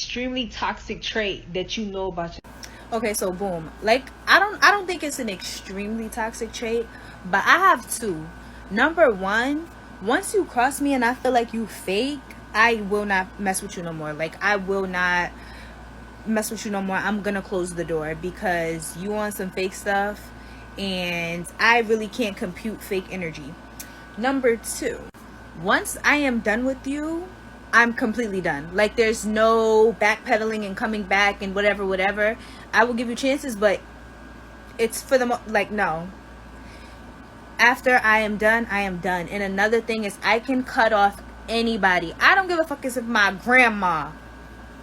extremely toxic trait that you know about yourself? Okay, so boom. Like I don't think it's an extremely toxic trait, but I have two. Number one, once you cross me and I feel like you fake, I will not mess with you no more. Like I will not mess with you no more. I'm gonna close the door because you on some fake stuff and I really can't compute fake energy. Number two, once I am done with you, I'm completely done. Like there's no backpedaling and coming back and whatever. I will give you chances, but it's for the like no. After I am done, I am done. And another thing is I can cut off anybody. I don't give a fuck if my grandma.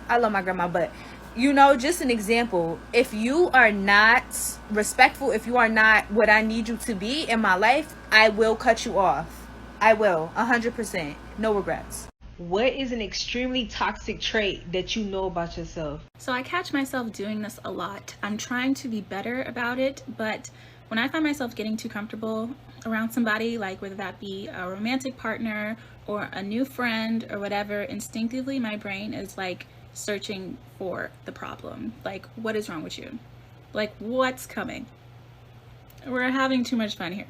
I love my grandma, but just an example. If you are not respectful, if you are not what I need you to be in my life, I will cut you off. I will, 100%. No regrets. What is an extremely toxic trait that you know about yourself? So I catch myself doing this a lot. I'm trying to be better about it, but when I find myself getting too comfortable around somebody, like whether that be a romantic partner or a new friend or whatever, instinctively my brain is like searching for the problem. Like, what is wrong with you? Like, what's coming? We're having too much fun here.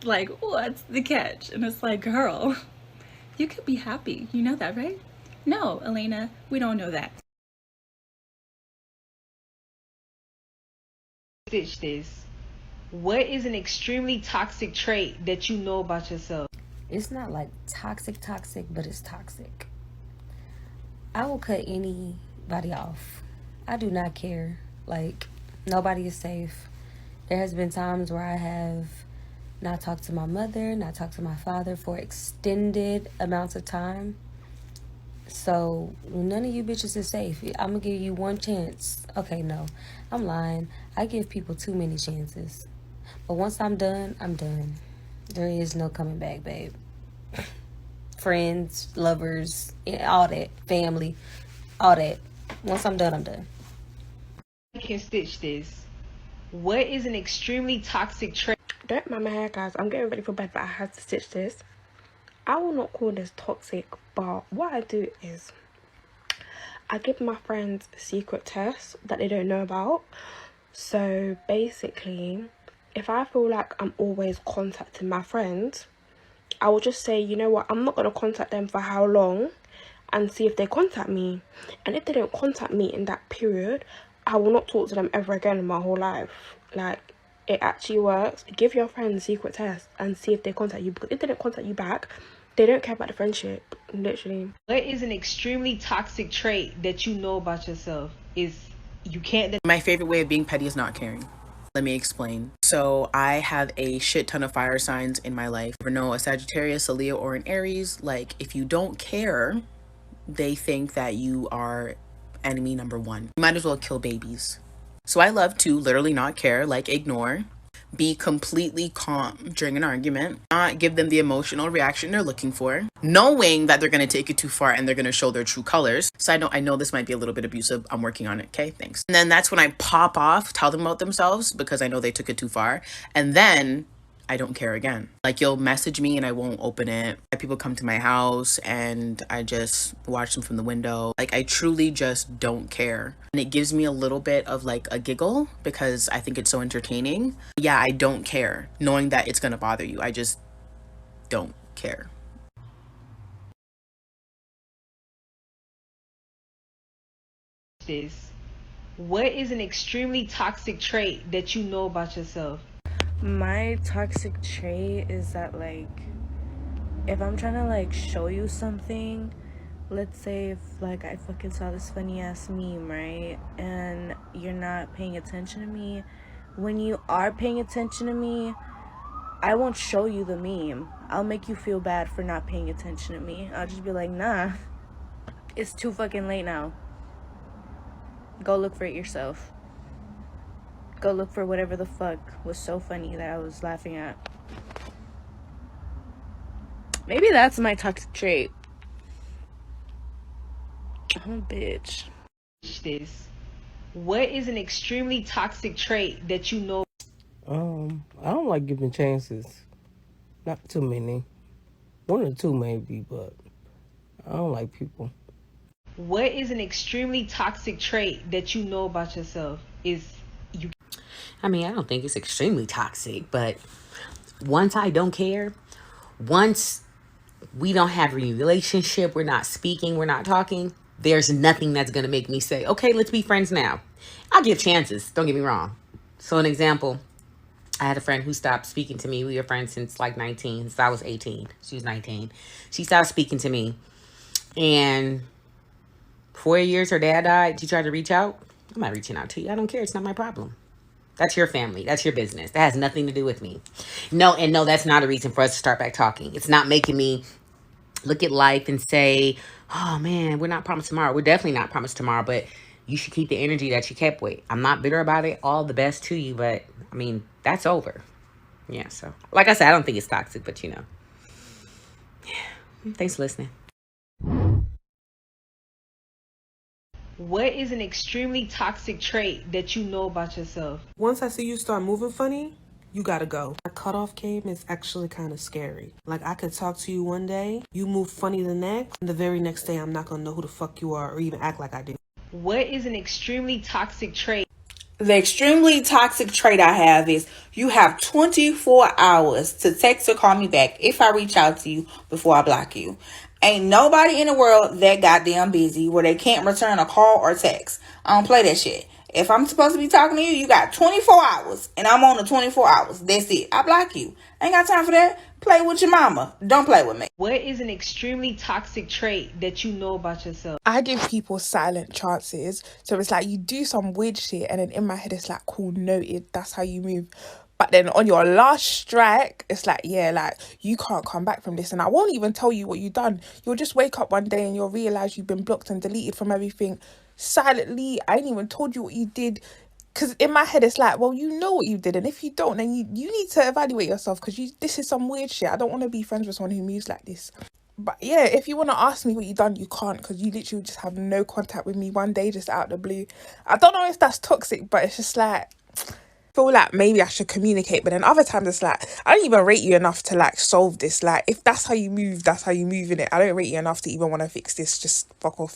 Like, what's the catch? And it's like, girl, you could be happy. You know that, right? No, Elena, we don't know that. Stitch this. What is an extremely toxic trait that you know about yourself? It's not like toxic, but it's toxic. I will cut anybody off. I do not care. Like, nobody is safe. There has been times where I have not talked to my mother, not talked to my father for extended amounts of time. So, none of you bitches is safe. I'm going to give you one chance. Okay, no. I'm lying. I give people too many chances. But once I'm done, I'm done. There is no coming back, babe. Friends, lovers, all that. Family, all that. Once I'm done, I'm done. I can stitch this. What is an extremely toxic trait? Don't mind my hair, guys. I'm getting ready for bed, but I have to stitch this. I will not call this toxic, but what I do is I give my friends secret tests that they don't know about. So basically, if I feel like I'm always contacting my friends, I will just say, you know what, I'm not going to contact them for how long and see if they contact me. And if they don't contact me in that period, I will not talk to them ever again in my whole life. Like, it actually works. Give your friends a secret test and see if they contact you. Because if they don't contact you back, they don't care about the friendship, literally. What is an extremely toxic trait that you know about yourself? Is you can't... My favorite way of being petty is not caring. Let me explain. So I have a shit ton of fire signs in my life. You know, a Sagittarius, a Leo, or an Aries. Like, if you don't care, they think that you are enemy number one. You might as well kill babies. So I love to literally not care, like ignore, be completely calm during an argument, not give them the emotional reaction they're looking for, knowing that they're going to take it too far and they're going to show their true colors. So I know this might be a little bit abusive. I'm working on it. Okay, thanks. And then that's when I pop off, tell them about themselves because I know they took it too far. And then I don't care again. Like, you'll message me and I won't open it. People come to my house and I just watch them from the window. Like, I truly just don't care. And it gives me a little bit of like a giggle because I think it's so entertaining. Yeah, I don't care, knowing that it's gonna bother you. I just don't care. What is an extremely toxic trait that you know about yourself? My toxic trait is that, like, if I'm trying to like show you something, let's say if like I fucking saw this funny ass meme, right, and you're not paying attention to me, when you are paying attention to me, I won't show you the meme. I'll make you feel bad for not paying attention to me. I'll just be like, nah, it's too fucking late now. Go look for it yourself. Go look for whatever the fuck was so funny that I was laughing at. Maybe that's my toxic trait. Oh, bitch. What is an extremely toxic trait that you know? I don't like giving chances. Not too many. One or two maybe, but I don't like people. What is an extremely toxic trait that you know about yourself? I mean, I don't think it's extremely toxic, but once I don't care, once we don't have a relationship, we're not speaking, we're not talking, there's nothing that's going to make me say, okay, let's be friends now. I'll give chances, don't get me wrong. So an example, I had a friend who stopped speaking to me. We were friends since like 19, since I was 18. She was 19. She stopped speaking to me. And 4 years her dad died. She tried to reach out. I'm not reaching out to you. I don't care. It's not my problem. That's your family. That's your business. That has nothing to do with me. No, that's not a reason for us to start back talking. It's not making me look at life and say, oh man, we're not promised tomorrow. We're definitely not promised tomorrow, but you should keep the energy that you kept with. I'm not bitter about it. All the best to you, but I mean, that's over. Yeah, so like I said, I don't think it's toxic, but yeah. Thanks for listening. What is an extremely toxic trait that you know about yourself? Once I see you start moving funny, you gotta go. My cutoff game is actually kind of scary. Like, I could talk to you one day, you move funny the next, and the very next day I'm not gonna know who the fuck you are or even act like I do. What is an extremely toxic trait? The extremely toxic trait I have is you have 24 hours to text or call me back if I reach out to you before I block you. Ain't nobody in the world that goddamn busy where they can't return a call or text. I don't play that shit. If I'm supposed to be talking to you, you got 24 hours and I'm on the 24 hours. That's it. I block you. Ain't got time for that. Play with your mama. Don't play with me. What is an extremely toxic trait that you know about yourself? I give people silent chances. So it's like you do some weird shit and then in my head it's like, cool, noted. That's how you move. But then on your last strike, it's like, yeah, like you can't come back from this. And I won't even tell you what you've done. You'll just wake up one day and you'll realize you've been blocked and deleted from everything silently. I ain't even told you what you did. Because in my head, it's like, well, you know what you did. And if you don't, then you need to evaluate yourself because this is some weird shit. I don't want to be friends with someone who moves like this. But yeah, if you want to ask me what you done, you can't because you literally just have no contact with me one day, just out of the blue. I don't know if that's toxic, but it's just like, I feel like maybe I should communicate. But then other times it's like, I don't even rate you enough to like solve this. Like, if that's how you move, that's how you move in it. I don't rate you enough to even want to fix this. Just fuck off.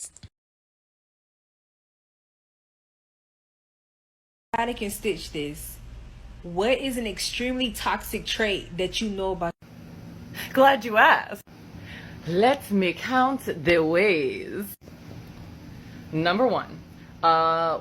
Nobody can stitch this. What is an extremely toxic trait that you know about? Glad you asked. Let me count the ways. Number one,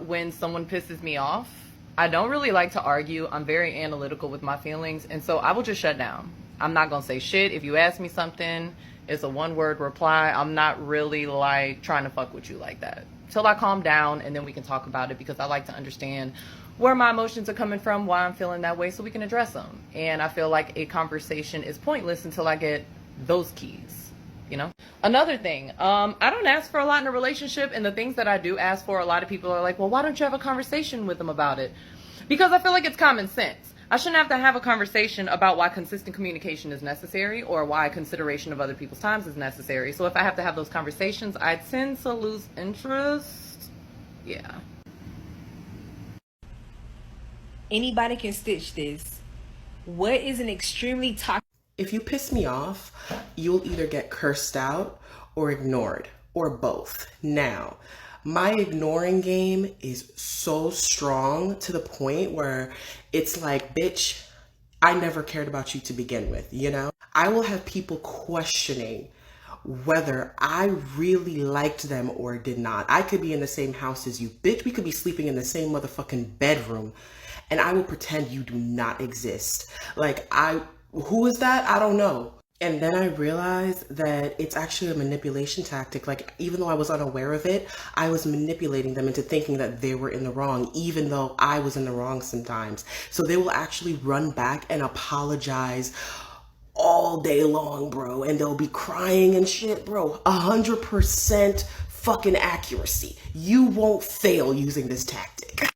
when someone pisses me off, I don't really like to argue. I'm very analytical with my feelings, and so I will just shut down. I'm not gonna say shit. If you ask me something, it's a one-word reply. I'm not really like trying to fuck with you like that. Till I calm down, and then we can talk about it because I like to understand where my emotions are coming from, why I'm feeling that way, so we can address them. And I feel like a conversation is pointless until I get those keys, you know? Another thing, I don't ask for a lot in a relationship, and the things that I do ask for, a lot of people are like, well, why don't you have a conversation with them about it? Because I feel like it's common sense. I shouldn't have to have a conversation about why consistent communication is necessary or why consideration of other people's times is necessary. So if I have to have those conversations, I tend to lose interest. Yeah. Anybody can stitch this. What is an extremely toxic? If you piss me off, you'll either get cursed out or ignored or both. Now, my ignoring game is so strong to the point where it's like, bitch, I never cared about you to begin with, you know? I will have people questioning whether I really liked them or did not. I could be in the same house as you, bitch. We could be sleeping in the same motherfucking bedroom, and I will pretend you do not exist. Like, who is that? I don't know. And then I realized that it's actually a manipulation tactic. Like, even though I was unaware of it, I was manipulating them into thinking that they were in the wrong, even though I was in the wrong sometimes. So they will actually run back and apologize all day long, bro. And they'll be crying and shit, bro. 100% fucking accuracy. You won't fail using this tactic.